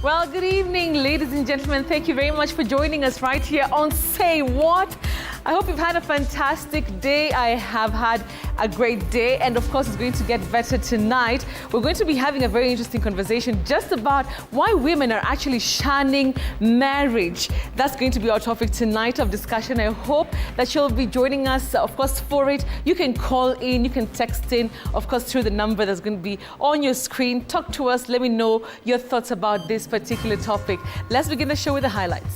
Well, good evening, ladies and gentlemen. Thank you very much for joining us right here on Say What. I hope you've had a fantastic day. I have had a great day, and of course it's going to get better tonight. We're going to be having a very interesting conversation just about why women are actually shunning marriage. That's going to be our topic tonight of discussion. I hope that you'll be joining us, of course, for it. You can call in, you can text in, of course, through the number that's going to be on your screen. Talk to us, let me know your thoughts about this particular topic. Let's begin the show with the highlights.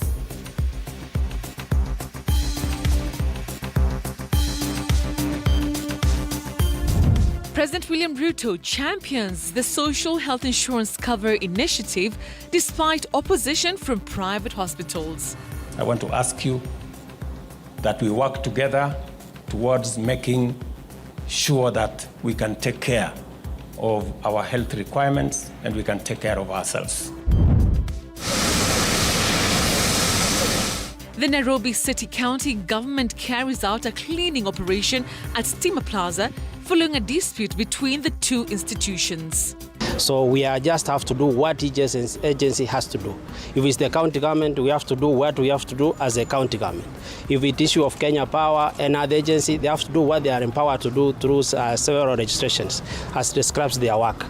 President William Ruto champions the social health insurance cover initiative despite opposition from private hospitals. I want to ask you that we work together towards making sure that we can take care of our health requirements and we can take care of ourselves. The Nairobi City County government carries out a cleaning operation at Stima Plaza following a dispute between the two institutions. So we just have to do what each agency has to do. If it's the county government, we have to do what we have to do as a county government. If it's issue of Kenya Power and other agency, they have to do what they are empowered to do through several registrations, as describes their work.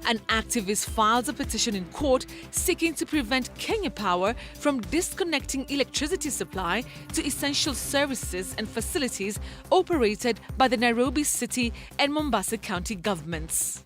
An activist files a petition in court seeking to prevent Kenya Power from disconnecting electricity supply to essential services and facilities operated by the Nairobi City and Mombasa County governments.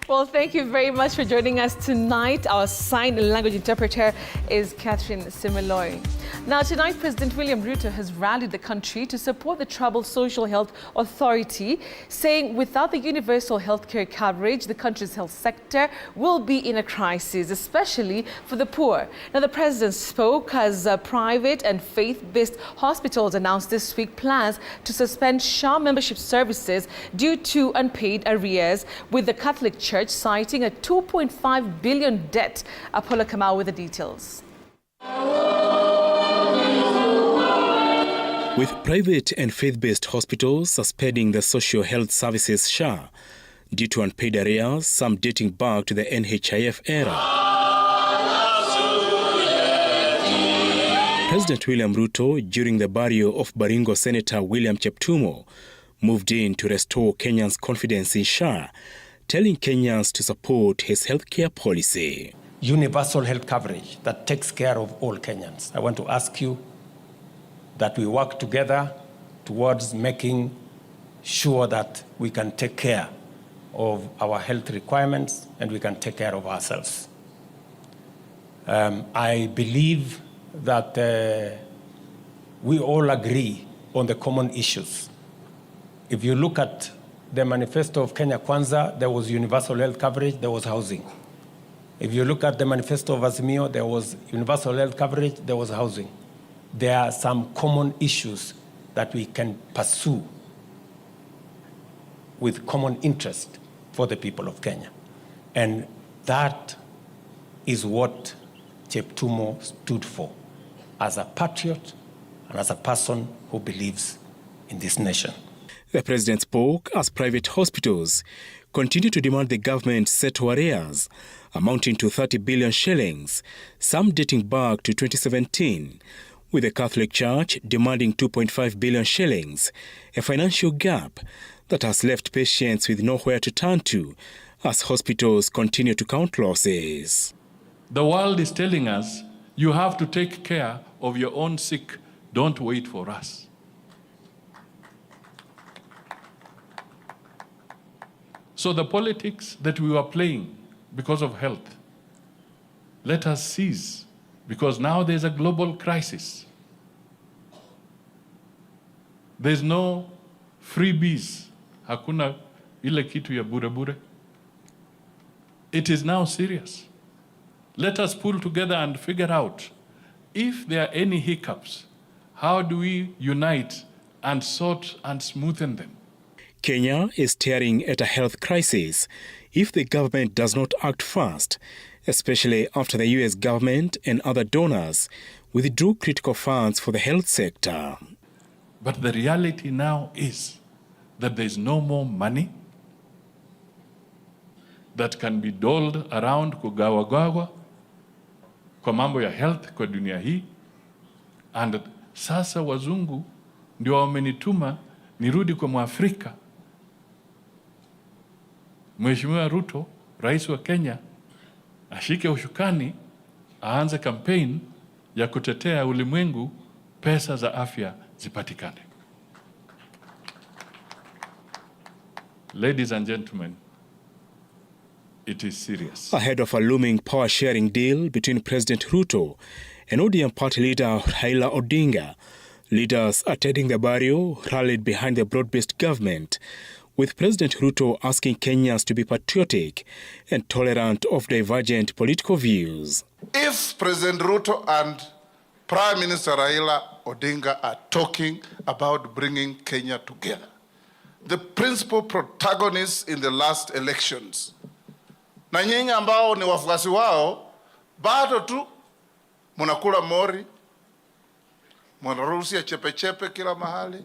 Well, thank you very much for joining us tonight. Our sign language interpreter is Catherine Similoi. Now, tonight, President William Ruto has rallied the country to support the troubled Social Health Authority, saying without the universal healthcare coverage, the country's health sector will be in a crisis, especially for the poor. Now, the president spoke as private and faith-based hospitals announced this week plans to suspend SHA membership services due to unpaid arrears, with the Catholic Church citing a 2.5 billion debt. Apollo Kamau with the details. With private and faith-based hospitals suspending the social health services SHA due to unpaid arrears, some dating back to the NHIF era, President William Ruto, during the burial of Baringo Senator William Cheptumo, moved in to restore Kenyans' confidence in SHA, telling Kenyans to support his healthcare policy. Universal health coverage that takes care of all Kenyans. I want to ask you that we work together towards making sure that we can take care of our health requirements and we can take care of ourselves. I believe that we all agree on the common issues. If you look at the manifesto of Kenya Kwanza, there was universal health coverage, there was housing. If you look at the manifesto of Azimio, there was universal health coverage, there was housing. There are some common issues that we can pursue with common interest for the people of Kenya. And that is what Cheptumo stood for, as a patriot and as a person who believes in this nation. The president spoke as private hospitals continue to demand the government settle arrears amounting to 30 billion shillings, some dating back to 2017, with the Catholic Church demanding 2.5 billion shillings, a financial gap that has left patients with nowhere to turn to as hospitals continue to count losses. The world is telling us, you have to take care of your own sick, don't wait for us. So the politics that we were playing because of health, let us cease, because now there's a global crisis. There's no freebies. Hakuna ile kitu ya bure bure. It is now serious. Let us pull together and figure out if there are any hiccups, how do we unite and sort and smoothen them? Kenya is staring at a health crisis if the government does not act fast, especially after the US government and other donors withdrew critical funds for the health sector. But the reality now is that there is no more money that can be doled around kugawagawa kwa mambo ya health kwa dunia hii. And sasa wazungu ndio wamenituma nirudi kwa Mwafrika. Mheshimiwa Ruto, rais wa Kenya, ashike ushukani, aanze campaign ya kutetea ulimwengu pesa za afya zipatikane. Ladies and gentlemen, it is serious. Ahead of a looming power-sharing deal between President Ruto and ODM party leader Raila Odinga, leaders attending the burial rallied behind the broad-based government, with President Ruto asking Kenyans to be patriotic and tolerant of divergent political views. If President Ruto and Prime Minister Raila Odinga are talking about bringing Kenya together, the principal protagonists in the last elections, na nyinyi ambao ni wafuasi wao, bado tu munakula mori, munaruhusia chepe kila mahali,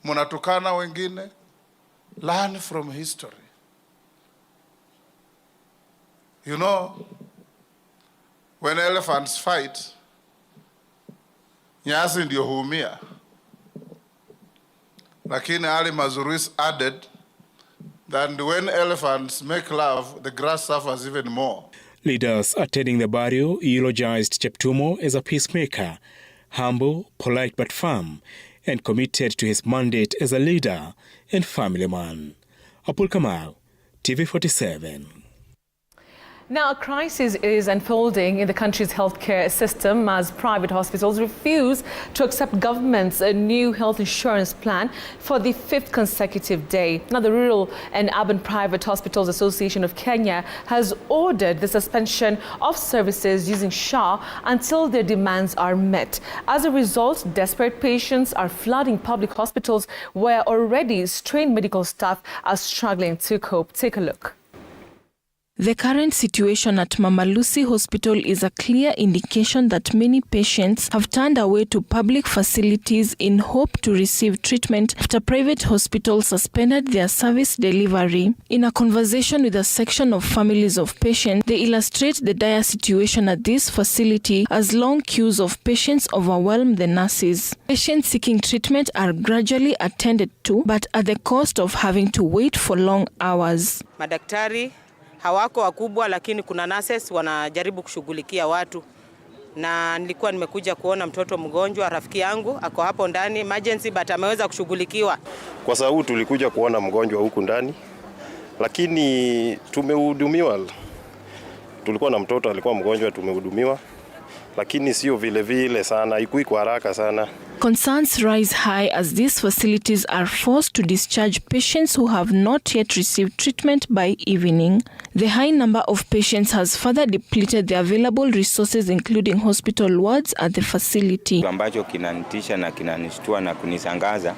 munatukana wengine. Learn from history. You know, when elephants fight, nyasi ndio huumia. Lakini Ali Mazuris added that when elephants make love, the grass suffers even more. Leaders attending the burial eulogized Cheptumo as a peacemaker, humble, polite but firm, and committed to his mandate as a leader and family man. Apul Kamau, TV47. Now, a crisis is unfolding in the country's healthcare system as private hospitals refuse to accept government's new health insurance plan for the 5th consecutive day. Now, the Rural and Urban Private Hospitals Association of Kenya has ordered the suspension of services using SHA until their demands are met. As a result, desperate patients are flooding public hospitals where already strained medical staff are struggling to cope. Take a look. The current situation at Mama Lucy Hospital is a clear indication that many patients have turned away to public facilities in hope to receive treatment after private hospitals suspended their service delivery. In a conversation with a section of families of patients, they illustrate the dire situation at this facility as long queues of patients overwhelm the nurses. Patients seeking treatment are gradually attended to, but at the cost of having to wait for long hours. Madaktari hawako wakubwa, lakini kuna nurses wanajaribu kushughulikia watu. Na nilikuwa nimekuja kuona mtoto mgonjwa, rafiki yangu ako hapo ndani emergency, but ameweza kushughulikiwa. Kwa sababu tulikuja kuona mgonjwa huku ndani, lakini tumehudumiwa. Tulikuwa na mtoto alikuwa mgonjwa, tumehudumiwa, lakini sio vile sana, haikuwa kwa haraka sana. Concerns rise high as these facilities are forced to discharge patients who have not yet received treatment by evening. The high number of patients has further depleted the available resources, including hospital wards at the facility. Ambacho kinanitisha na kinanishtua na kunisangaza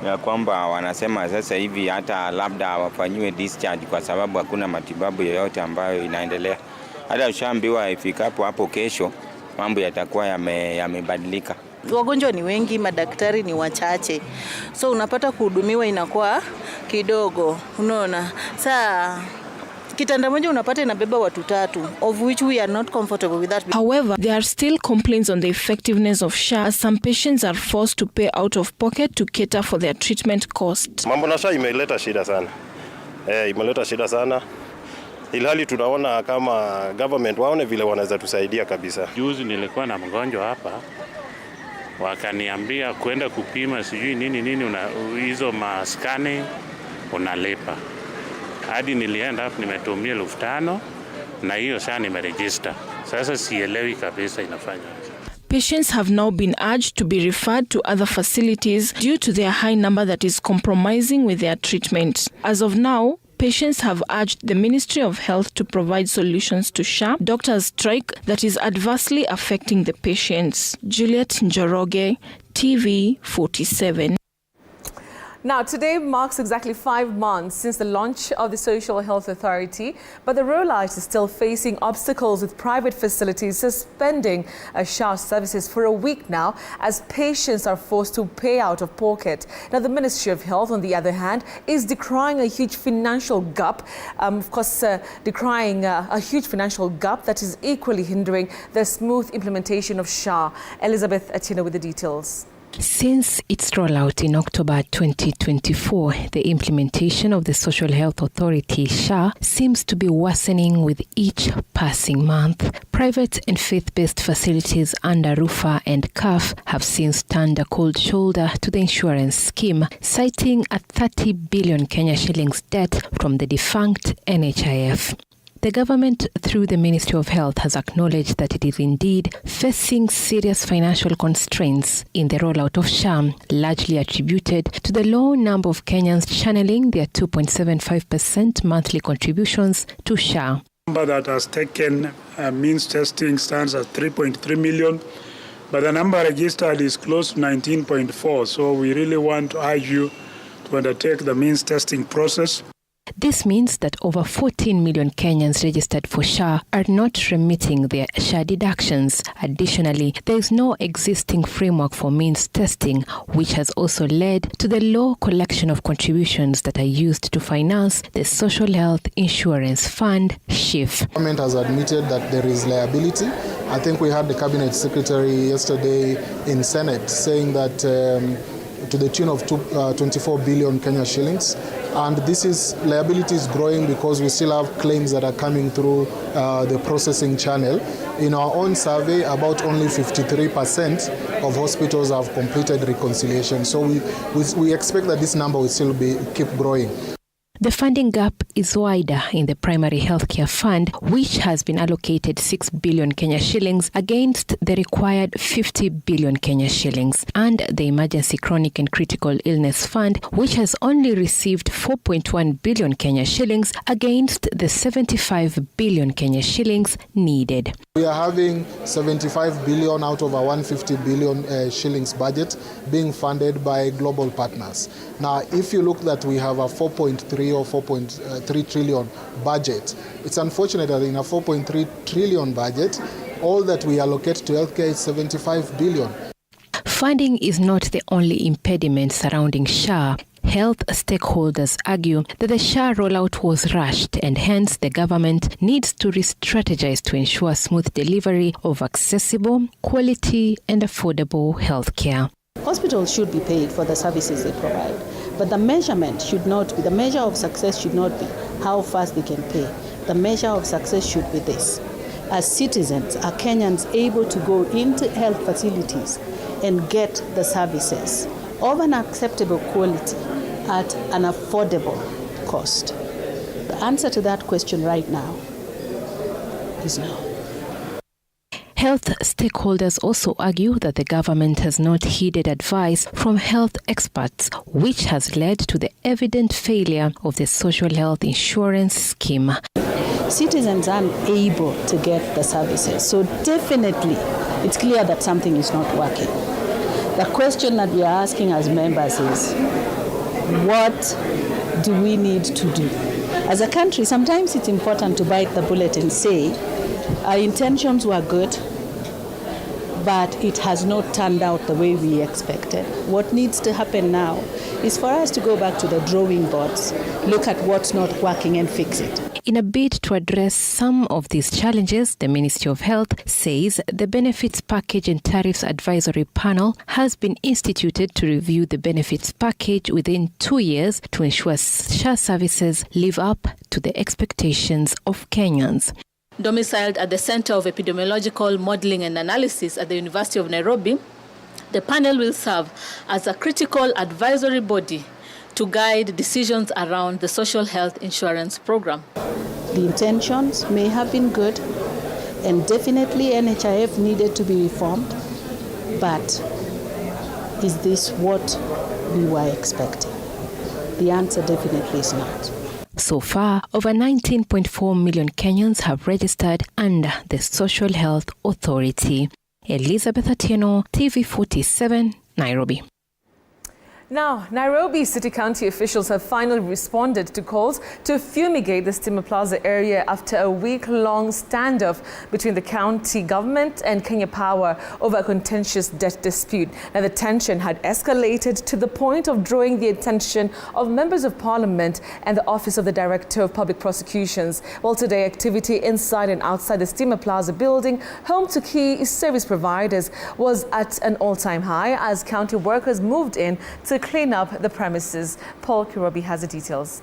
ya kwamba wanasema sasa hivi hata labda wafanyiwe discharge kwa sababu hakuna matibabu yoyote ambayo inaendelea. Hata ushaambiwa ifikapo hapo kesho mambo yatakuwa yamebadilika. Wagonjwa ni wengi, madaktari ni wachache. So unapata kuhudumiwa inakuwa kidogo. Unaona? Saa kitanda moja unapata inabeba watu 3, of which we are not comfortable with that. However, there are still complaints on the effectiveness of SHA as some patients are forced to pay out of pocket to cater for their treatment cost. Mambo na SHA imeleta shida sana. Imeleta shida sana. Ilhali tunaona kama government waone vile wanaweza tusaidia kabisa. Juzi nilikuwa na mgonjwa hapa, wakaniambia kwenda kupima sijui nini hizo maskani unalipa. Hadi nilienda hapo nimetumia 5,000 na hiyo sasa nimeregister. Sasa sielewi kabisa inafanya. Patients have now been urged to be referred to other facilities due to their high number that is compromising with their treatment. As of now, patients have urged the Ministry of Health to provide solutions to SHA doctors' strike that is adversely affecting the patients. Juliet Njoroge, TV47. Now, today marks exactly 5 months since the launch of the Social Health Authority, but the rollout is still facing obstacles with private facilities suspending SHA services for a week now as patients are forced to pay out of pocket. Now, the Ministry of Health, on the other hand, is decrying a huge financial gap, decrying a huge financial gap that is equally hindering the smooth implementation of SHA. Elizabeth Atieno with the details. Since its rollout in October 2024, the implementation of the Social Health Authority SHA seems to be worsening with each passing month. Private and faith-based facilities under RUFA and CAF have since turned a cold shoulder to the insurance scheme, citing a 30 billion Kenya shillings debt from the defunct NHIF. The government, through the Ministry of Health, has acknowledged that it is indeed facing serious financial constraints in the rollout of SHA, largely attributed to the low number of Kenyans channeling their 2.75% monthly contributions to SHA. The number that has taken means testing stands at 3.3 million, but the number registered is close to 19.4. So we really want to urge you to undertake the means testing process. This means that over 14 million Kenyans registered for SHA are not remitting their SHA deductions. Additionally, there is no existing framework for means testing, which has also led to the low collection of contributions that are used to finance the Social Health Insurance Fund, SHIF. The government has admitted that there is liability. I think we had the Cabinet Secretary yesterday in Senate saying that to the tune of 24 billion Kenya shillings. And liability is growing because we still have claims that are coming through the processing channel. In our own survey, about only 53% of hospitals have completed reconciliation. So we expect that this number will still keep growing. The funding gap is wider in the Primary Healthcare Fund, which has been allocated 6 billion Kenya shillings against the required 50 billion Kenya shillings, and the Emergency Chronic and Critical Illness Fund, which has only received 4.1 billion Kenya shillings against the 75 billion Kenya shillings needed. We are having 75 billion out of a 150 billion shillings budget being funded by global partners. Now, if you look that we have a 4.3 or 4.3 trillion budget, it's unfortunate that in a 4.3 trillion budget, all that we allocate to healthcare is 75 billion. Funding is not the only impediment surrounding SHA. Health stakeholders argue that the SHA rollout was rushed and hence the government needs to re-strategize to ensure smooth delivery of accessible, quality and affordable healthcare. Hospitals should be paid for the services they provide, but the measure of success should not be how fast they can pay. The measure of success should be this: as citizens, are Kenyans able to go into health facilities and get the services of an acceptable quality at an affordable cost? The answer to that question right now is no. Health stakeholders also argue that the government has not heeded advice from health experts, which has led to the evident failure of the social health insurance scheme. Citizens aren't able to get the services, so definitely it's clear that something is not working. The question that we are asking as members is, what do we need to do? As a country, sometimes it's important to bite the bullet and say, our intentions were good, but it has not turned out the way we expected. What needs to happen now is for us to go back to the drawing boards, look at what's not working and fix it. In a bid to address some of these challenges, the Ministry of Health says the Benefits Package and Tariffs Advisory Panel has been instituted to review the benefits package within 2 years to ensure SHA services live up to the expectations of Kenyans. Domiciled at the Center of Epidemiological Modeling and Analysis at the University of Nairobi, the panel will serve as a critical advisory body to guide decisions around the social health insurance program. The intentions may have been good, and definitely NHIF needed to be reformed, but is this what we were expecting? The answer definitely is not. So far, over 19.4 million Kenyans have registered under the Social Health Authority. Elizabeth Atieno, TV47, Nairobi. Now, Nairobi City County officials have finally responded to calls to fumigate the Stima Plaza area after a week-long standoff between the county government and Kenya Power over a contentious debt dispute. Now, the tension had escalated to the point of drawing the attention of members of parliament and the Office of the Director of Public Prosecutions. Well, today, activity inside and outside the Stima Plaza building, home to key service providers, was at an all-time high as county workers moved in to clean up the premises. Paul Kirobi has the details.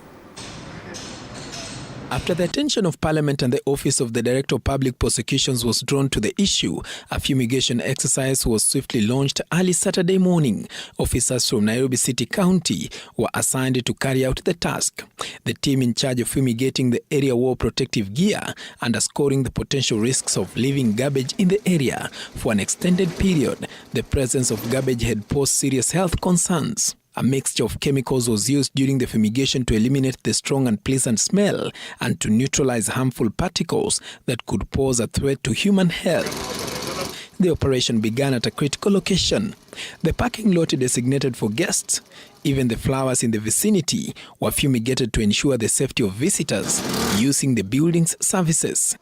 After the attention of Parliament and the Office of the Director of Public Prosecutions was drawn to the issue, a fumigation exercise was swiftly launched early Saturday morning. Officers from Nairobi City County were assigned to carry out the task. The team in charge of fumigating the area wore protective gear, underscoring the potential risks of leaving garbage in the area for an extended period. The presence of garbage had posed serious health concerns. A mixture of chemicals was used during the fumigation to eliminate the strong and pleasant smell and to neutralize harmful particles that could pose a threat to human health. The operation began at a critical location, the parking lot designated for guests. Even the flowers in the vicinity were fumigated to ensure the safety of visitors using the building's services.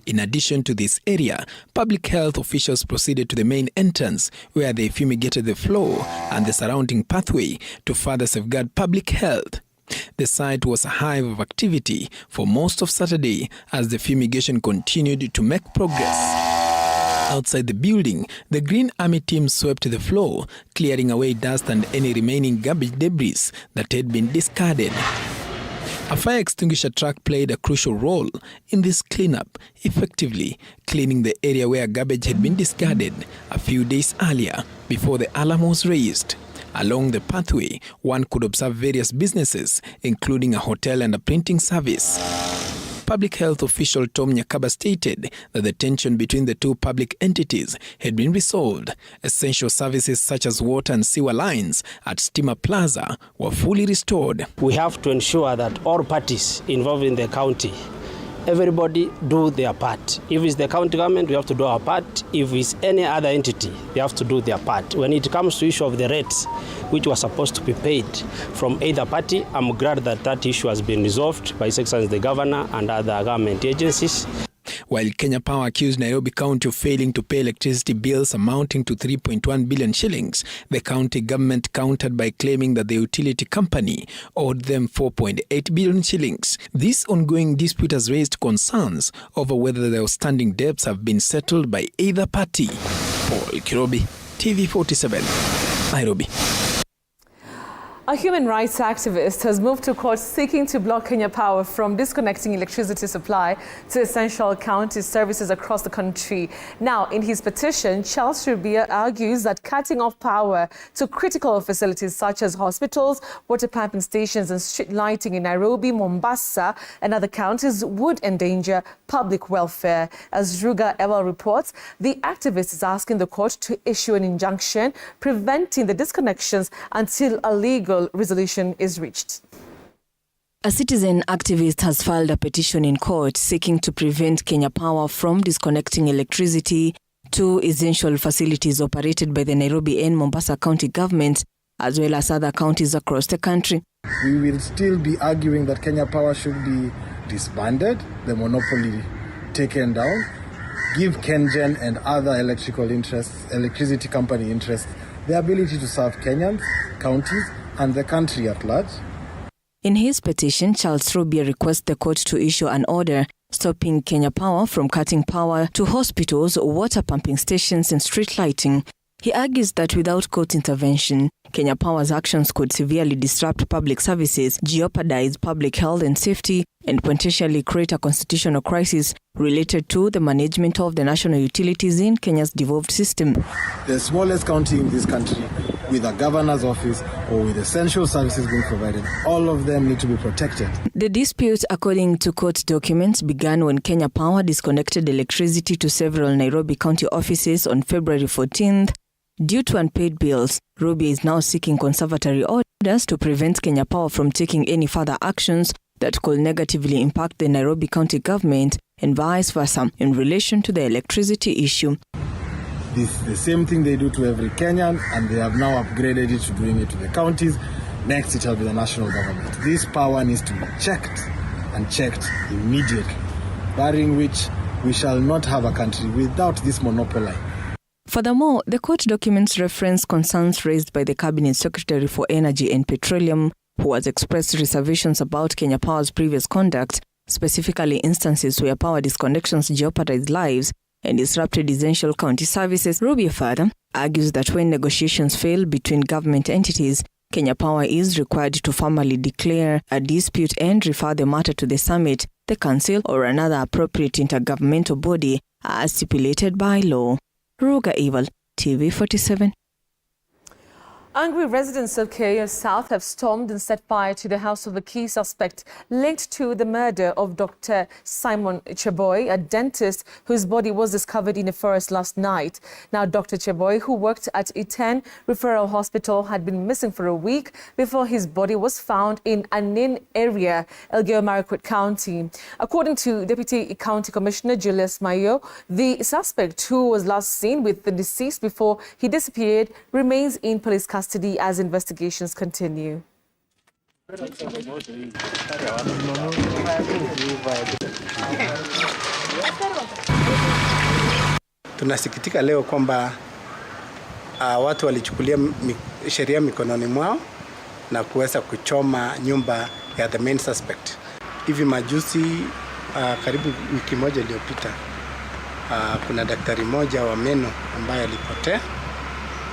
In addition to this area, public health officials proceeded to the main entrance where they fumigated the floor and the surrounding pathway to further safeguard public health. The site was a hive of activity for most of Saturday as the fumigation continued to make progress. Outside the building, the Green Army team swept the floor, clearing away dust and any remaining garbage debris that had been discarded. A fire extinguisher truck played a crucial role in this cleanup, effectively cleaning the area where garbage had been discarded a few days earlier before the alarm was raised. Along the pathway, one could observe various businesses, including a hotel and a printing service. Public health official Tom Nyakaba stated that the tension between the two public entities had been resolved. Essential services such as water and sewer lines at Stima Plaza were fully restored. We have to ensure that all parties involved in the county, everybody do their part. If it's the county government, we have to do our part. If it's any other entity, they have to do their part. When it comes to issue of the rates, which were supposed to be paid from either party, I'm glad that that issue has been resolved by His Excellency the Governor and other government agencies. While Kenya Power accused Nairobi County of failing to pay electricity bills amounting to 3.1 billion shillings, the county government countered by claiming that the utility company owed them 4.8 billion shillings. This ongoing dispute has raised concerns over whether the outstanding debts have been settled by either party. Paul Kirobi, TV47, Nairobi. A human rights activist has moved to court seeking to block Kenya Power from disconnecting electricity supply to essential county services across the country. Now, in his petition, Charles Rubia argues that cutting off power to critical facilities such as hospitals, water pumping stations and street lighting in Nairobi, Mombasa and other counties would endanger public welfare. As Ruga Ewell reports, the activist is asking the court to issue an injunction preventing the disconnections until a legal resolution is reached. A citizen activist has filed a petition in court seeking to prevent Kenya Power from disconnecting electricity to essential facilities operated by the Nairobi and Mombasa county governments, as well as other counties across the country. We will still be arguing that Kenya Power should be disbanded, the monopoly taken down, give KenGen and other electricity company interests, the ability to serve Kenyans, counties, and the country at large. In his petition, Charles Rubia requests the court to issue an order stopping Kenya Power from cutting power to hospitals, water pumping stations and street lighting. He argues that without court intervention, Kenya Power's actions could severely disrupt public services, jeopardize public health and safety, and potentially create a constitutional crisis related to the management of the national utilities in Kenya's devolved system. The smallest county in this country, with a governor's office or with essential services being provided, all of them need to be protected. The dispute, according to court documents, began when Kenya Power disconnected electricity to several Nairobi county offices on February 14th. Due to unpaid bills, Rubia is now seeking conservatory orders to prevent Kenya Power from taking any further actions that could negatively impact the Nairobi County government and vice versa in relation to the electricity issue. This is the same thing they do to every Kenyan, and they have now upgraded it to doing it to the counties. Next, it will be the national government. This power needs to be checked and checked immediately, barring which we shall not have a country without this monopoly. Furthermore, the court documents reference concerns raised by the Cabinet Secretary for Energy and Petroleum, who has expressed reservations about Kenya Power's previous conduct, specifically instances where power disconnections jeopardized lives and disrupted essential county services. Rugby further argues that when negotiations fail between government entities, Kenya Power is required to formally declare a dispute and refer the matter to the summit, the council, or another appropriate intergovernmental body as stipulated by law. Ruga Evil, TV47. Angry residents of Kyallo South have stormed and set fire to the house of a key suspect linked to the murder of Dr. Simon Cheboy, a dentist whose body was discovered in a forest last night. Now, Dr. Cheboy, who worked at Iten Referral Hospital, had been missing for a week before his body was found in Anin area, Elgeyo-Marakwet County. According to Deputy County Commissioner Julius Mayo, the suspect, who was last seen with the deceased before he disappeared, remains in police custody as investigations continue. Tunasikitika leo kwamba watu walichukulia sheria mikononi mwao na kuweza kuchoma nyumba ya the main suspect. Hivi majuzi karibu wiki moja iliyopita kuna daktari mmoja wa meno ambaye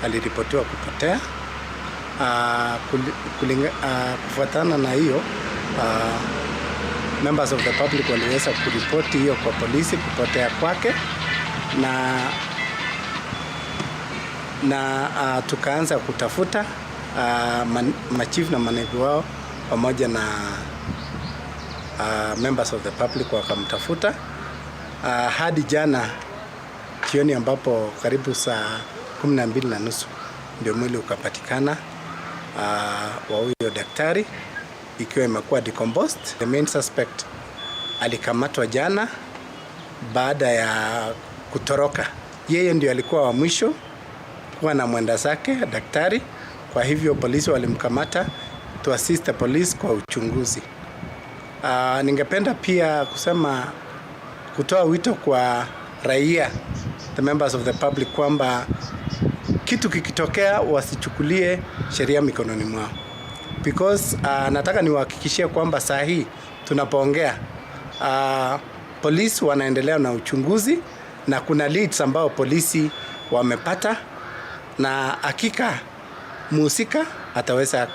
aliripotiwa kupotea. Kufuatana na hiyo, members of the public waliweza kuripoti hiyo kwa polisi kupotea kwake, na tukaanza kutafuta machief na manaibu wao pamoja na members of the public wakamtafuta hadi jana jioni, ambapo karibu saa 12:30 ndio mwili ukapatikana wa huyo daktari ikiwa imekuwa decomposed. The main suspect alikamatwa jana baada ya kutoroka. Yeye ndio alikuwa wa mwisho kuwa na mwenda zake daktari, kwa hivyo polisi walimkamata to assist the police kwa uchunguzi. Ningependa pia kutoa wito kwa raia, the members of the public, kwamba kitu kikitokea wasichukulie sheria mikononi mwao, because nataka niwahakikishie kwamba saa hii tunapoongea polisi wanaendelea na uchunguzi na kuna leads ambao polisi wamepata, na hakika mhusika ataweza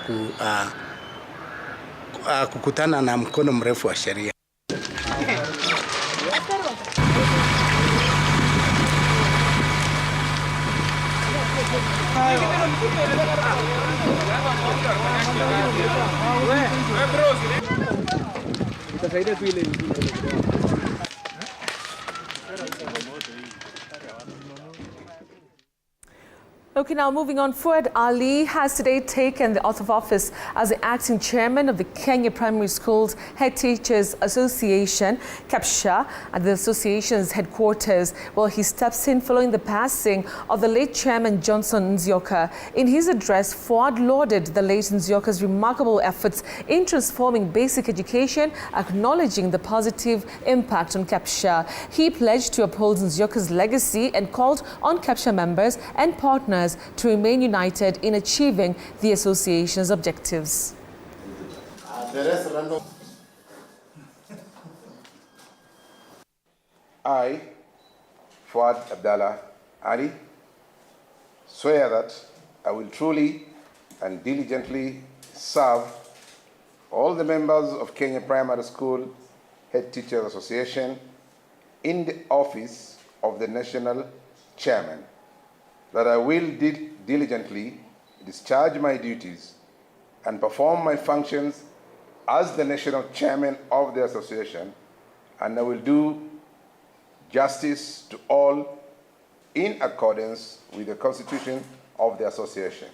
kukutana na mkono mrefu wa sheria. Okay, now moving on forward, Ali has today taken the oath of office as the acting chairman of the Kenya Primary Schools Head Teachers Association, KEPSHA, at the association's headquarters. Well, he steps in following the passing of the late chairman Johnson Nzioka. In his address, Fuad lauded the late Nzioka's remarkable efforts in transforming basic education, acknowledging the positive impact on KEPSHA. He pledged to uphold Nzioka's legacy and called on KEPSHA members and partners to remain united in achieving the association's objectives. I, Fuad Abdallah Ali, swear that I will truly and diligently serve all the members of Kenya Primary School Head Teachers Association in the office of the National Chairman, that I will diligently discharge my duties and perform my functions as the National Chairman of the Association, and I will do justice to all in accordance with the Constitution of the Association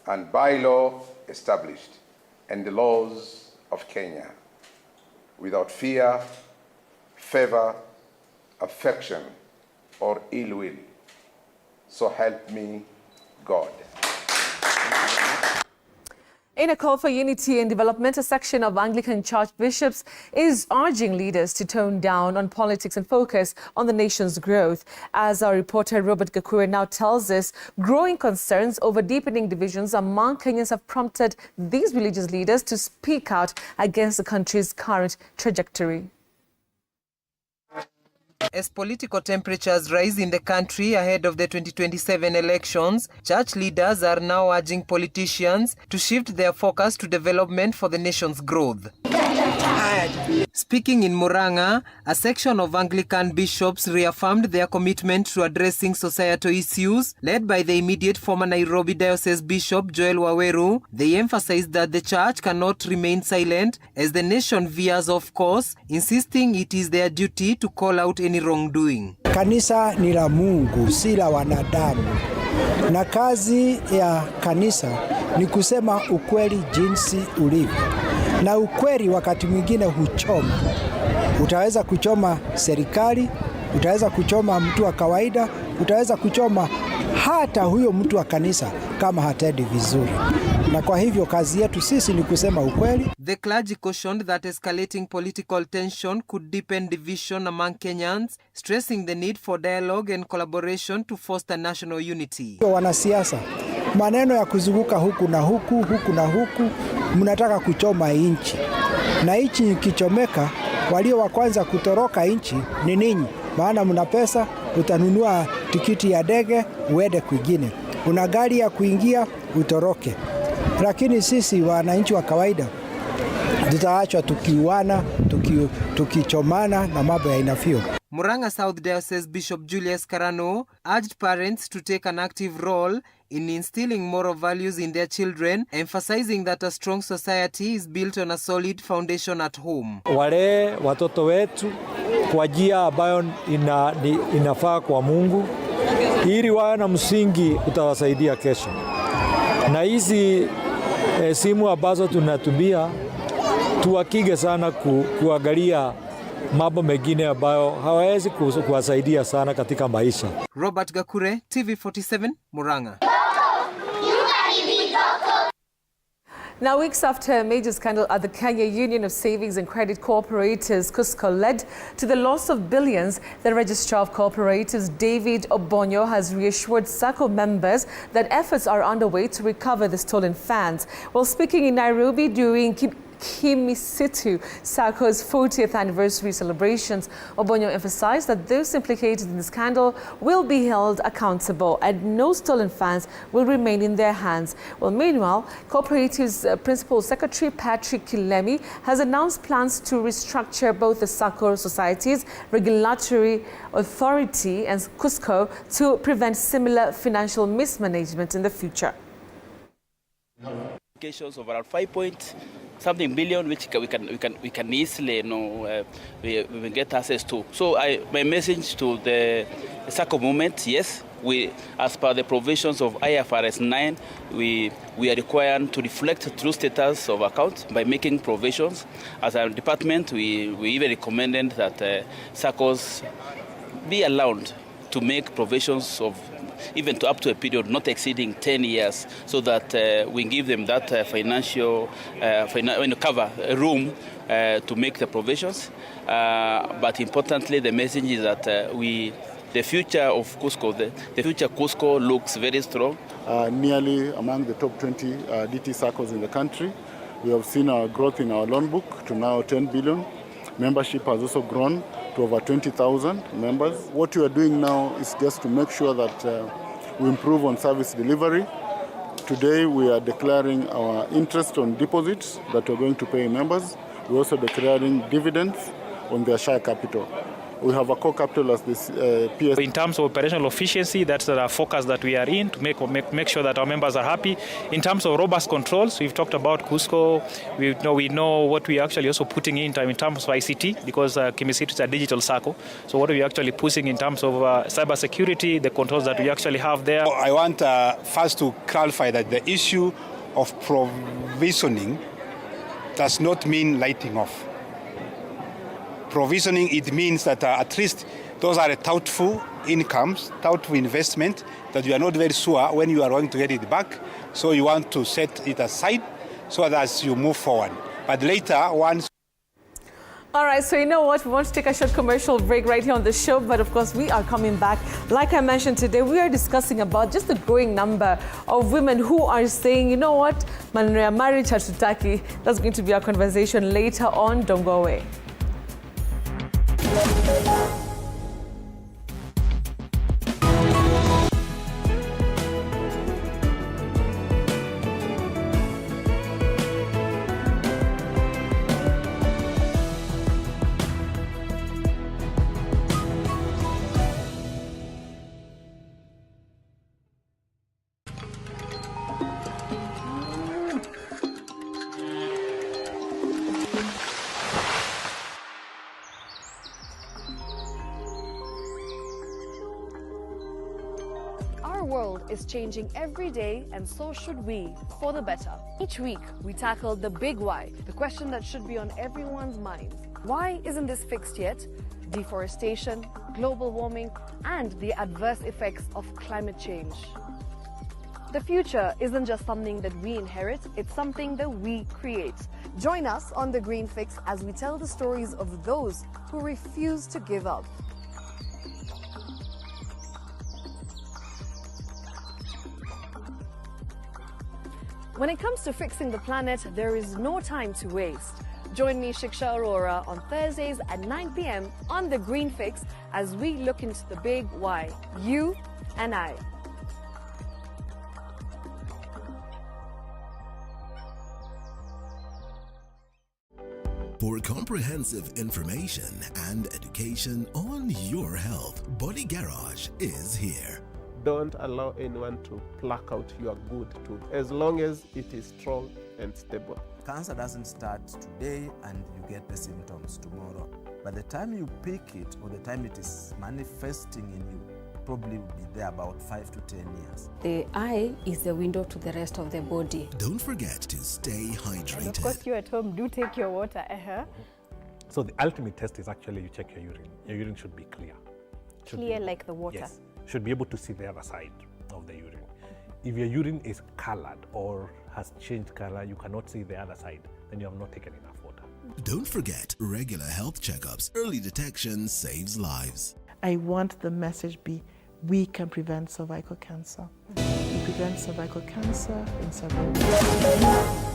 and by law established and the laws of Kenya, without fear, favor, affection, or ill will. So help me God. In a call for unity and development, a section of Anglican church bishops is urging leaders to tone down on politics and focus on the nation's growth. As our reporter Robert Gakure now tells us, growing concerns over deepening divisions among Kenyans have prompted these religious leaders to speak out against the country's current trajectory. As political temperatures rise in the country ahead of the 2027 elections, church leaders are now urging politicians to shift their focus to development for the nation's growth. Speaking in Murang'a, a section of Anglican bishops reaffirmed their commitment to addressing societal issues. Led by the immediate former Nairobi Diocese Bishop Joel Waweru, they emphasized that the church cannot remain silent as the nation veers off course, insisting it is their duty to call out any wrongdoing. Kanisa ni la Mungu, si la wanadamu. Na kazi ya kanisa ni kusema ukweli jinsi ulivyo. Na ukweli wakati mwingine huchoma. Utaweza kuchoma serikali, utaweza kuchoma mtu wa kawaida, utaweza kuchoma hata huyo mtu wa kanisa kama hatendi vizuri. Na kwa hivyo kazi yetu sisi ni kusema ukweli. The clergy cautioned that escalating political tension could deepen division among Kenyans, stressing the need for dialogue and collaboration to foster national unity. Wanasiasa, maneno ya kuzunguka huku na huku, huku na huku, mnataka kuchoma inchi. Na inchi ikichomeka, walio wa kwanza kutoroka inchi ni ninyi. Maana mna pesa, utanunua tikiti ya ndege uende kwingine. Una gari ya kuingia utoroke. Lakini sisi wananchi wa kawaida tutaachwa tukiuana, tukichomana na mambo ya inafio. Murang'a South Diocese Bishop Julius Karano urged parents to take an active role in instilling moral values in their children, emphasizing that a strong society is built on a solid foundation at home. Wale watoto wetu kwa njia ambayo inafaa kwa Mungu, ili wawe na msingi utawasaidia kesho. Na hizi simu ambazo tunatumia tuwakige sana kuangalia mambo mengine ambayo hawezi kuwasaidia sana katika maisha. Robert Gakure, TV47, Murang'a. Now, weeks after a major scandal at the Kenya Union of Savings and Credit Cooperatives, KUSCO, led to the loss of billions, the Registrar of Cooperatives, David Obonyo, has reassured SACCO members that efforts are underway to recover the stolen funds. While speaking in Nairobi during Kimisitu SACCO's 40th anniversary celebrations, Obonyo emphasized that those implicated in the scandal will be held accountable and no stolen funds will remain in their hands. Well, meanwhile, Cooperatives Principal Secretary Patrick Kilemi has announced plans to restructure both the SACCO Societies Regulatory Authority and KUSCO to prevent similar financial mismanagement in the future. Of around 5-point-something billion, which we can easily we get access to. So my message to the SACCO movement, yes, we, as per the provisions of IFRS 9, we are required to reflect the true status of accounts by making provisions. As a department, we even recommended that SACCOs be allowed to make provisions of even to up to a period not exceeding 10 years, so that we give them that financial cover room to make the provisions. But importantly, the message is that the future of KUSCO, the future KUSCO looks very strong. Nearly among the top 20 DT SACCOs in the country, we have seen our growth in our loan book to now 10 billion. Membership has also grown to over 20,000 members. What we are doing now is just to make sure that we improve on service delivery. Today we are declaring our interest on deposits that we're going to pay members. We're also declaring dividends on their share capital. We have a core capital as this PS. In terms of operational efficiency, that's the focus that we are in, to make sure that our members are happy. In terms of robust controls, we've talked about KUSCO. We know what we are actually also putting in terms of ICT, because Kimisitu is a digital SACCO. So what are we actually pushing in terms of cyber security, the controls that we actually have there? I want first to clarify that the issue of provisioning does not mean lighting off. Provisioning, it means that at least those are doubtful incomes, doubtful investment that you are not very sure when you are going to get it back. So you want to set it aside so that as you move forward. But later, once... All right, so you know what? We want to take a short commercial break right here on the show, but of course we are coming back. Like I mentioned today, we are discussing about just the growing number of women who are saying, you know what, maneno ya marriage hatutaki. That's going to be our conversation later on. Don't go away. Our world is changing every day, and so should we, for the better. Each week, we tackle the big why, the question that should be on everyone's mind. Why isn't this fixed yet? Deforestation, global warming, and the adverse effects of climate change. The future isn't just something that we inherit, it's something that we create. Join us on The Green Fix as we tell the stories of those who refuse to give up. When it comes to fixing the planet, there is no time to waste. Join me, Shiksha Arora, on Thursdays at 9 p.m. on The Green Fix as we look into the big why, you and I. For comprehensive information and education on your health, Body Garage is here. Don't allow anyone to pluck out your good tooth, as long as it is strong and stable. Cancer doesn't start today and you get the symptoms tomorrow. By the time you pick it or the time it is manifesting in you, probably will be there about 5 to 10 years. The eye is the window to the rest of the body. Don't forget to stay hydrated. And of course, you at home do take your water. So the ultimate test is actually you check your urine. Your urine should be clear. Clear like the water? Yes. Should be able to see the other side of the urine. If your urine is colored or has changed color, you cannot see the other side, then you have not taken enough water. Don't forget regular health checkups. Early detection saves lives. I want the message be, we can prevent cervical cancer. We prevent cervical cancer in several ways.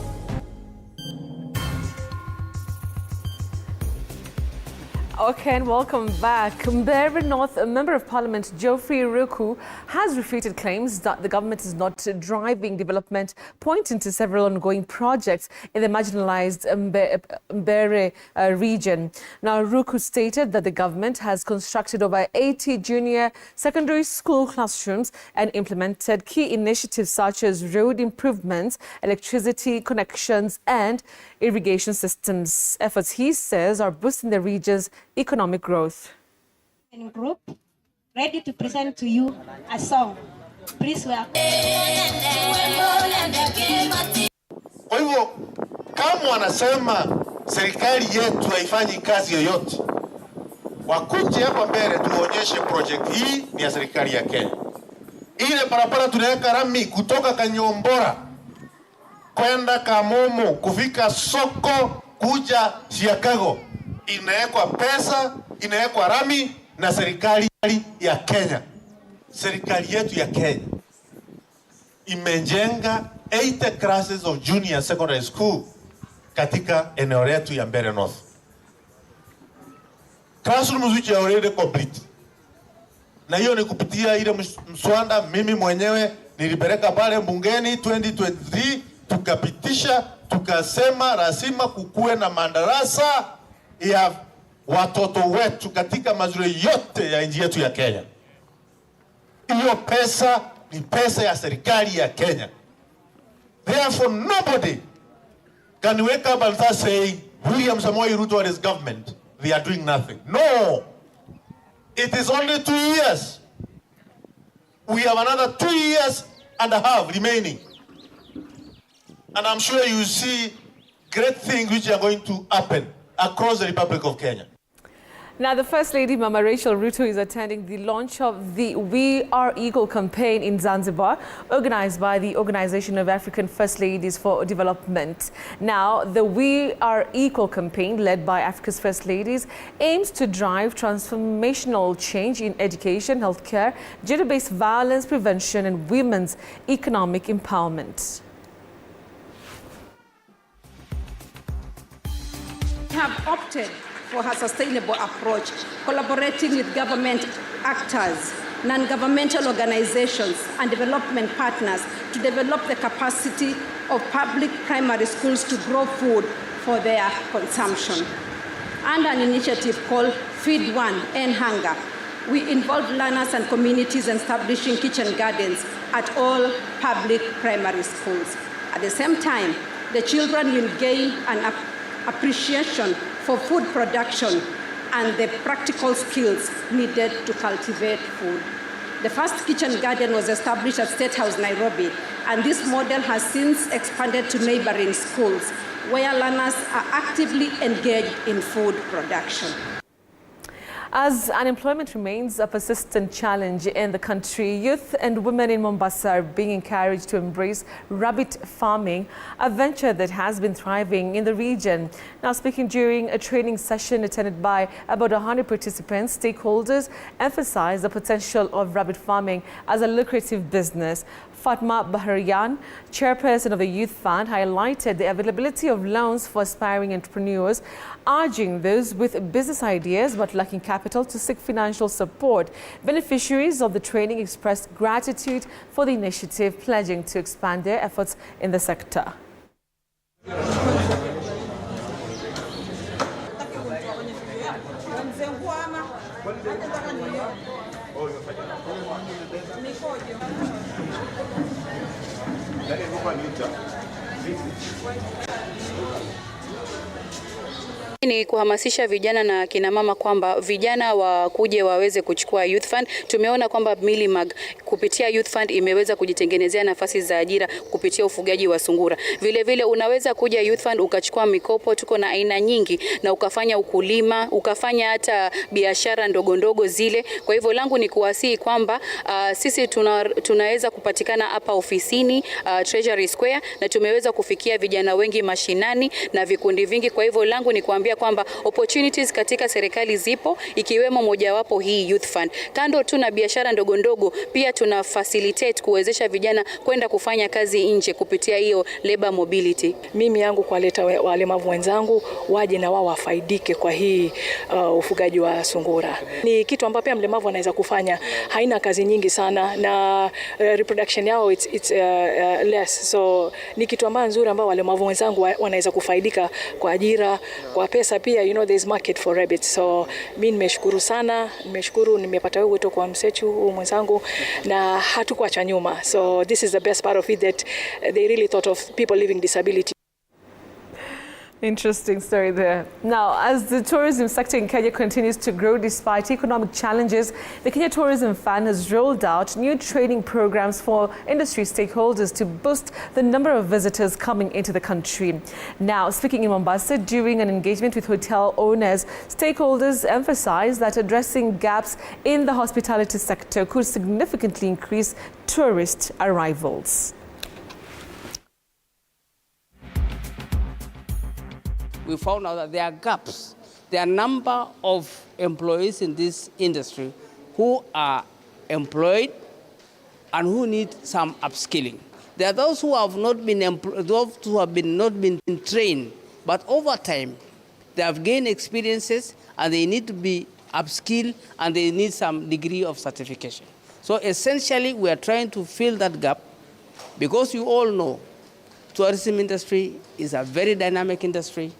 Okay, and welcome back. Mbere North Member of Parliament Geoffrey Ruku has refuted claims that the government is not driving development, pointing to several ongoing projects in the marginalized Mbere region. Now, Ruku stated that the government has constructed over 80 junior secondary school classrooms and implemented key initiatives such as road improvements, electricity connections, and irrigation systems. Efforts, he says, are boosting the region's economic growth. Group ready to present to you a song. Please welcome. Kwa hivyo kama wanasema serikali yetu haifanyi kazi yoyote, wakuje hapa mbele tuonyeshe project hii ni ya serikali ya Kenya. Ile barabara tunaweka rami kutoka Kanyombora kwenda Kamomo kufika soko kuja Chicago. Inawekwa pesa, inawekwa rami na serikali ya Kenya. Serikali yetu ya Kenya imejenga 80 classes of junior secondary school katika eneo letu ya Mbere North. Classrooms which are already complete. Na hiyo ni kupitia ile mswada mimi mwenyewe nilipeleka pale bungeni 2023 tukapitisha tukasema lazima kukuwe na madarasa ya watoto wetu katika mazuri yote ya nchi yetu ya Kenya. Hiyo pesa ni pesa ya serikali ya Kenya. Therefore, nobody can wake up and start saying William Samoei Ruto and his government, they are doing nothing. No. It is only 2 years. We have another 2 years and a half remaining. And I'm sure you see great things which are going to happen across the Republic of Kenya. Now, the First Lady, Mama Rachel Ruto, is attending the launch of the We Are Equal campaign in Zanzibar, organized by the Organization of African First Ladies for Development. Now, the We Are Equal campaign, led by Africa's First Ladies, aims to drive transformational change in education, healthcare, gender-based violence prevention, and women's economic empowerment. We have opted for her sustainable approach, collaborating with government actors, non-governmental organizations, and development partners to develop the capacity of public primary schools to grow food for their consumption. Under an initiative called Feed One, End Hunger, we involve learners and communities in establishing kitchen gardens at all public primary schools. At the same time, the children will gain an appreciation for food production and the practical skills needed to cultivate food. The first kitchen garden was established at State House, Nairobi, and this model has since expanded to neighboring schools where learners are actively engaged in food production. As unemployment remains a persistent challenge in the country, youth and women in Mombasa are being encouraged to embrace rabbit farming, a venture that has been thriving in the region. Now, speaking during a training session attended by about 100 participants, stakeholders emphasized the potential of rabbit farming as a lucrative business. Fatma Baharian, chairperson of the Youth Fund, highlighted the availability of loans for aspiring entrepreneurs, urging those with business ideas but lacking capital to seek financial support. Beneficiaries of the training expressed gratitude for the initiative, pledging to expand their efforts in the sector. Ni kuhamasisha vijana na kina mama kwamba vijana wakuje waweze kuchukua Youth Fund. Tumeona kwamba Milimag kupitia Youth Fund imeweza kujitengenezea nafasi za ajira kupitia ufugaji wa sungura. Vile vile unaweza kuja Youth Fund ukachukua mikopo, tuko na aina nyingi, na ukafanya ukulima, ukafanya hata biashara ndogo ndogo zile. Kwa hivyo langu ni kuwasihi kwamba sisi tunaweza kupatikana hapa ofisini Treasury Square, na tumeweza kufikia vijana wengi mashinani na vikundi vingi. Kwa hivyo langu ni kuambia kwamba opportunities katika serikali zipo, ikiwemo mojawapo hii Youth Fund. Kando tu na biashara ndogo ndogo, pia tuna facilitate kuwezesha vijana kwenda kufanya kazi nje kupitia hiyo labor mobility. Mimi yangu kuwaleta walemavu wenzangu waje na wao wafaidike kwa hii ufugaji wa sungura. Ni kitu ambacho pia mlemavu anaweza kufanya, haina kazi nyingi sana na reproduction yao it's less. So ni kitu ambacho nzuri ambao walemavu wenzangu wanaweza kufaidika kwa ajira, kwa pesa pia, you know, there is market for rabbits. So mimi nimeshukuru sana, nimepata wito kwa msechu mwenzangu na hatukuacha nyuma. So this is the best part of it, that they really thought of people living disability. Interesting story there. Now, as the tourism sector in Kenya continues to grow despite economic challenges, the Kenya Tourism Fund has rolled out new training programs for industry stakeholders to boost the number of visitors coming into the country. Now, speaking in Mombasa during an engagement with hotel owners, stakeholders emphasized that addressing gaps in the hospitality sector could significantly increase tourist arrivals. We found out that there are gaps. There are a number of employees in this industry who are employed and who need some upskilling. There are those who have not been those who have not been trained, but over time they have gained experiences and they need to be upskilled and they need some degree of certification. So essentially we are trying to fill that gap, because you all know tourism industry is a very dynamic industry.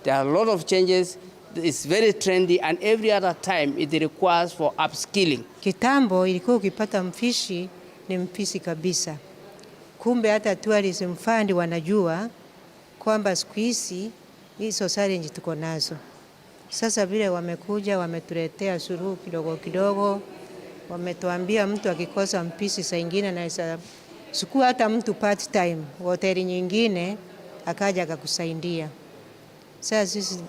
There are a lot of changes. It's very trendy, and every other time it requires for upskilling. Kitambo ilikuwa ukipata mpishi ni mpishi kabisa. Kumbe hata tourism fund wanajua kwamba siku hizi hizo challenge tuko nazo. Sasa vile wamekuja wametuletea suluhu kidogo kidogo, wametuambia mtu akikosa mpishi saa nyingine anaweza chukua hata mtu part time hoteli nyingine akaja akakusaidia. Sasa sisi,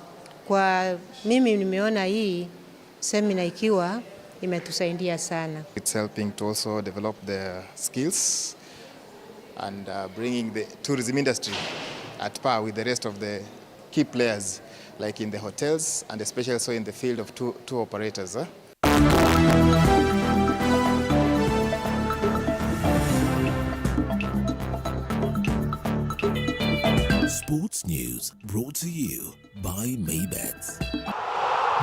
kwa mimi nimeona hii semina ikiwa imetusaidia sana. It's helping to also develop the skills and bringing the tourism industry at par with the rest of the key players, like in the hotels and especially so in the field of tour operators. Sports news brought to you by Maybets.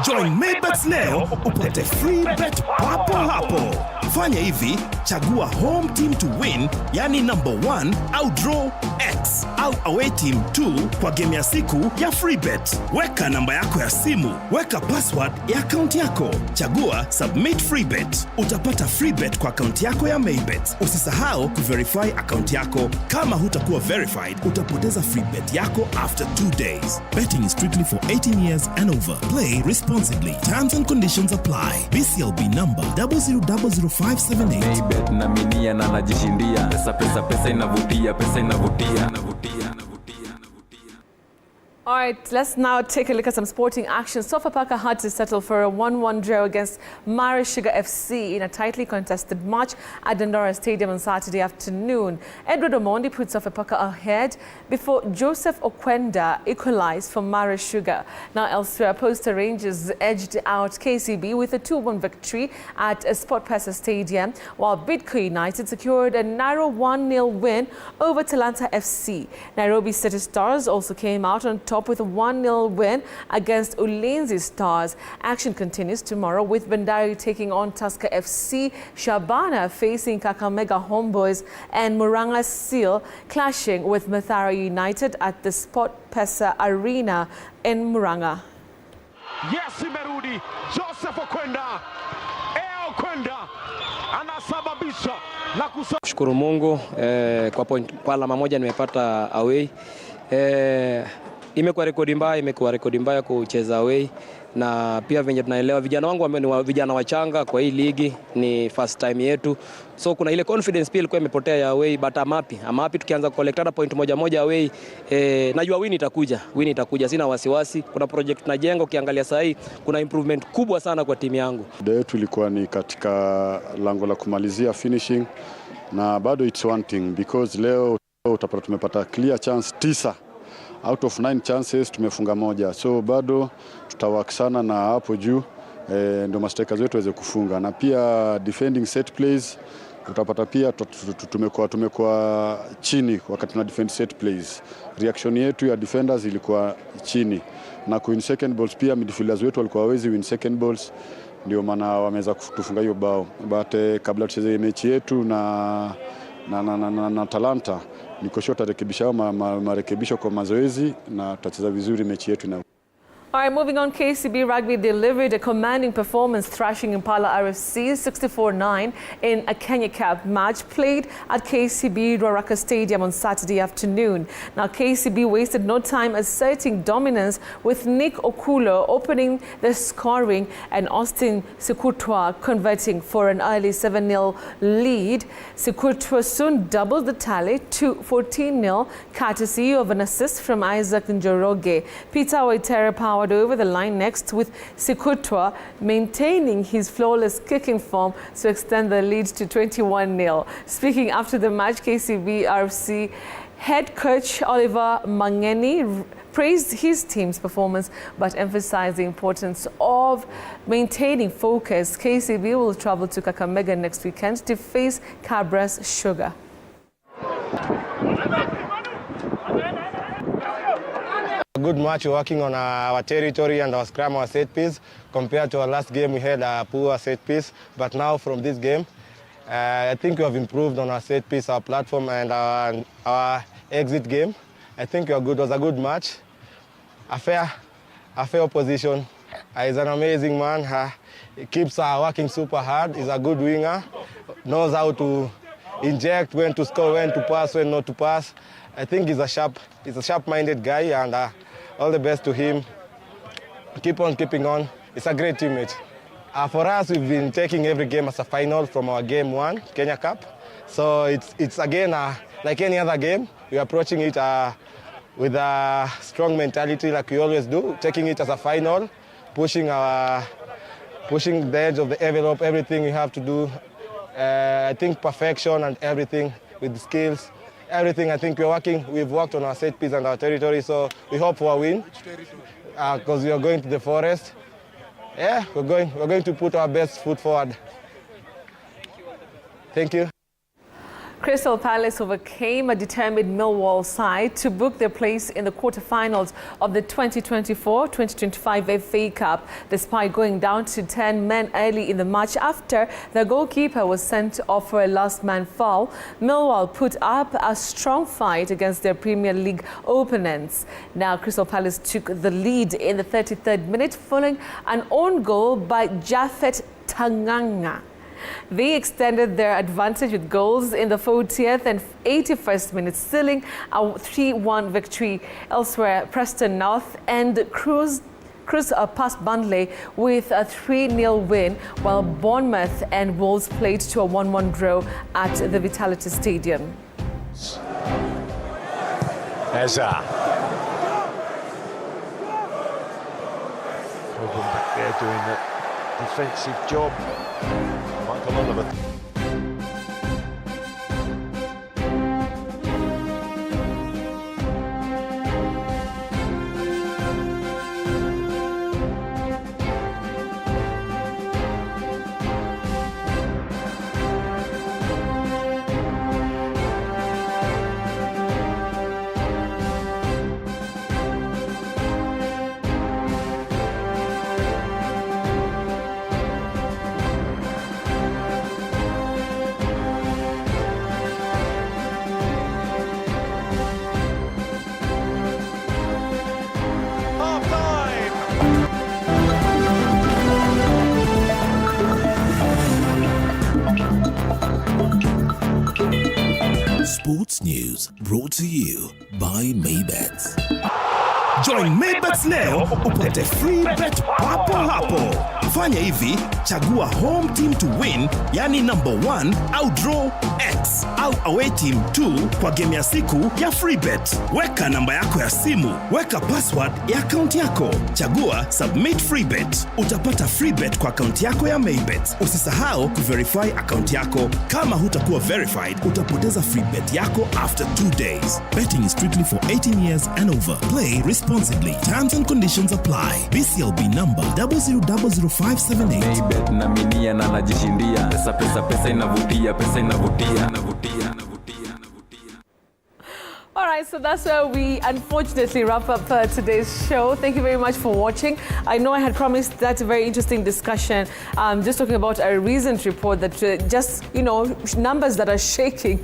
Join Maybets leo upate free bet papo hapo. Fanya hivi, chagua home team to win, yani number 1 au draw X au away team 2 kwa game ya siku ya free bet. Weka namba yako ya simu, weka password ya account yako. Chagua submit free bet. Utapata free bet kwa account yako ya Maybets. Usisahau kuverify account yako. Kama hutakuwa verified, utapoteza free bet yako after 2 days. Betting is strictly for 18 years and over. Play responsibly. Terms and conditions apply. BCLB number 0000578. Maybet na minia na najishindia. Pesa inavutia, pesa inavutia. All right, let's now take a look at some sporting action. Sofapaka had to settle for a 1-1 draw against Mara Sugar FC in a tightly contested match at Dandora Stadium on Saturday afternoon. Edward Omondi put Sofapaka ahead before Joseph Okwenda equalized for Mara Sugar. Now elsewhere, Posta Rangers edged out KCB with a 2-1 victory at SportPesa Stadium, while Bidco United secured a narrow 1-0 win over Talanta FC. Nairobi City Stars also came out on top with a 1-0 win against Ulinzi Stars. Action continues tomorrow with Bandari taking on Tusker FC, Shabana facing Kakamega Homeboys, and Murang'a Seal clashing with Mathare United at the SportPesa Arena in Murang'a. Yes, imerudi Joseph Okwenda. Okwenda anasababisha na kushukuru Mungu kwa alama moja nimepata away. Imekuwa rekodi mbaya kucheza away, na pia venye tunaelewa vijana wangu ni vijana wachanga kwa hii ligi, ni first time yetu, so kuna ile confidence pia ilikuwa imepotea ya away, but I'm happy tukianza collect point moja away. Najua win itakuja, sina wasiwasi. Kuna project tunajenga, ukiangalia saa hii kuna improvement kubwa sana kwa timu yangu. Muda wetu ilikuwa ni katika lango la kumalizia finishing, na bado it's one thing because leo utapata tumepata clear chance 9 out of 9 chances tumefunga moja, so bado tutawak sana na hapo juu ndio mastakers wetu waweze kufunga, na pia defending set plays utapata pia tumekuwa chini wakati tuna defend set plays. Reaction yetu ya defenders ilikuwa chini, na win second balls pia midfielders wetu walikuwa hawezi win second balls, ndio maana wameweza kutufunga hiyo bao. But kabla tucheze mechi yetu na Talanta, niko sure tarekebisha marekebisho kwa mazoezi na tutacheza vizuri mechi yetu na. All right, moving on, KCB Rugby delivered a commanding performance, thrashing Impala RFC 64-9 in a Kenya Cup match played at KCB Ruaraka Stadium on Saturday afternoon. Now, KCB wasted no time asserting dominance, with Nick Okulo opening the scoring and Austin Sikutwa converting for an early 7-0 lead. Sikutwa soon doubled the tally to 14-0, courtesy of an assist from Isaac Njoroge. Peter Waitera powered over the line next, with Sikutwa maintaining his flawless kicking form to extend the lead to 21-0. Speaking after the match, KCB RFC head coach Oliver Mangeni praised his team's performance but emphasized the importance of maintaining focus. KCB will travel to Kakamega next weekend to face Cabra's Sugar. Good match, working on our territory and our scrum, our set piece. Compared to our last game, we had a poor set piece. But now from this game, I think we have improved on our set piece, our platform, and our exit game. I think we are good. It was a good match. A fair opposition. He's an amazing man. He keeps working super hard. He's a good winger. Knows how to inject, when to score, when to pass, when not to pass. I think he's a sharp-minded guy, and all the best to him. Keep on keeping on. It's a great teammate. For us, we've been taking every game as a final from our game 1, Kenya Cup. So it's again like any other game. We're approaching it with a strong mentality like we always do, taking it as a final, pushing our pushing the edge of the envelope, everything you have to do. I think perfection and everything with the skills, everything. I think we've worked on our set piece and our territory, so we hope for a win. Because we are going to the forest. Yeah, we're going to put our best foot forward. Thank you. Crystal Palace overcame a determined Millwall side to book their place in the quarterfinals of the 2024-2025 FA Cup, despite going down to 10 men early in the match after the goalkeeper was sent off for a last-man foul. Millwall put up a strong fight against their Premier League opponents. Now, Crystal Palace took the lead in the 33rd minute following an own goal by Japhet Tanganga. They extended their advantage with goals in the 40th and 81st minutes, sealing a 3-1 victory. Elsewhere, Preston North and Cruz past Burnley with a 3-0 win, while Bournemouth and Wolves played to a 1-1 draw at the Vitality Stadium. Eza. Open back there doing the defensive job. Michael Oliver. Sports News brought to you by Maybets. Join Maybets leo upate free bet papo hapo. Fanya hivi, chagua home team to win, yani number 1 au draw X au away team 2 kwa game ya siku ya free bet. Weka namba yako ya simu, weka password ya account yako. Chagua submit free bet. Utapata free bet kwa account yako ya Maybets. Usisahau kuverify account yako. Kama hutakuwa verified, utapoteza free bet yako after 2 days. Betting is strictly for 18 years and over. Play responsibly. Terms and conditions apply. BCLB number 0000578. Maybet na minia na najishindia. Pesa inavutia, pesa inavutia. All right, so that's where we unfortunately wrap up today's show. Thank you very much for watching. I know I had promised that a very interesting discussion, just talking about a recent report that numbers that are shaking.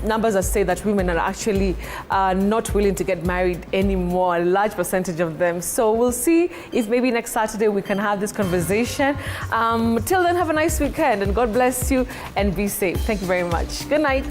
Numbers that say that women are actually not willing to get married anymore, a large percentage of them. So we'll see if maybe next Saturday we can have this conversation. Till then, have a nice weekend and God bless you and be safe. Thank you very much. Good night.